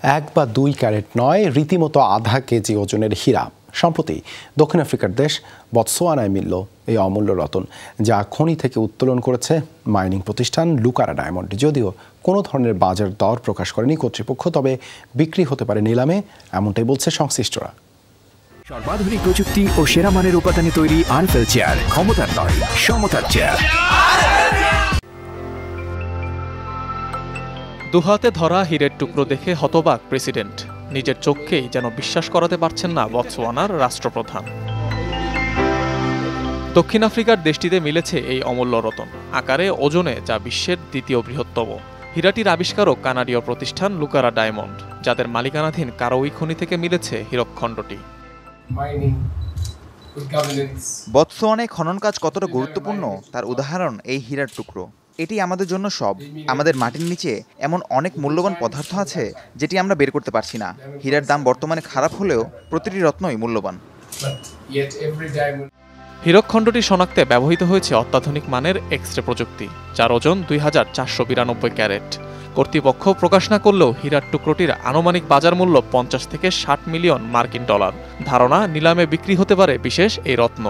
1 বা 2 ক্যারেট নয়, রীতিমতো আধা কেজি ওজনের হীরা সম্প্রতি দক্ষিণ আফ্রিকার দেশ বতসোয়ানায় মিলল এই অমূল্য রতন, যা খনি থেকে উত্তোলন করেছে মাইনিং প্রতিষ্ঠান লুকারা ডায়মন্ড। যদিও কোনো ধরনের বাজার দর প্রকাশ করেনি কর্তৃপক্ষ, তবে বিক্রি হতে পারে নিলামে, এমনটাই বলছে সংশ্লিষ্টরা। সর্বাধুনিক প্রযুক্তি ও সেরা মানের উপাদানে তৈরি আরএফএল চেয়ার, ক্ষমতার নয় সমতার চেয়ার। দুহাতে ধরা হীরের টুকরো দেখে হতবাক প্রেসিডেন্ট। নিজের চোখকেই যেন বিশ্বাস করাতে পারছেন না বতসোয়ানার রাষ্ট্রপ্রধান। দক্ষিণ আফ্রিকার দেশটিতে মিলেছে এই অমূল্য রতন, আকারে ওজনে যা বিশ্বের দ্বিতীয় বৃহত্তম। হীরাটির আবিষ্কারক কানাডীয় প্রতিষ্ঠান লুকারা ডায়মন্ড, যাদের মালিকানাধীন কারোই খনি থেকে মিলেছে হীরকখণ্ডটি। বতসোয়ানায় খনন কাজ কতটা গুরুত্বপূর্ণ তার উদাহরণ এই হীরার টুকরো। এটি আমাদের জন্য সব। আমাদের মাটির নিচে এমন অনেক মূল্যবান পদার্থ আছে যেটি আমরা বের করতে পারছি না। হীরার দাম বর্তমানে খারাপ হলেও প্রতিটি রত্নই মূল্যবান। হীরকখণ্ডটি শনাক্তে ব্যবহৃত হয়েছে অত্যাধুনিক মানের এক্স-রে প্রযুক্তি, যার ওজন 2492 ক্যারেট। কর্তৃপক্ষ প্রকাশ না করলেও হীরার টুকরোটির আনুমানিক বাজার মূল্য 50 থেকে 60 মিলিয়ন মার্কিন ডলার। ধারণা, নিলামে বিক্রি হতে পারে বিশেষ এই রত্ন।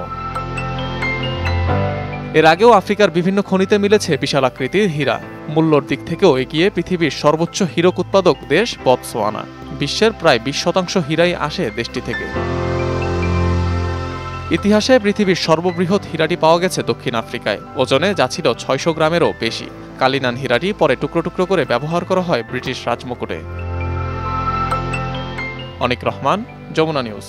এর আগেও আফ্রিকার বিভিন্ন খনিতে মিলেছে বিশাল আকৃতির হীরা। মূল্যর দিক থেকেও এগিয়ে পৃথিবীর সর্বোচ্চ হীরক উৎপাদক দেশ বতসোয়ানা। বিশ্বের প্রায় 20% হীরাই আসে দেশটি থেকে। ইতিহাসে পৃথিবীর সর্ববৃহৎ হীরাটি পাওয়া গেছে দক্ষিণ আফ্রিকায়, ওজনে যা ছিল 600 গ্রামেরও বেশি। কালিনান হীরাটি পরে টুকরো টুকরো করে ব্যবহার করা হয় ব্রিটিশ রাজমুকুটে। অনিক রহমান, যমুনা নিউজ।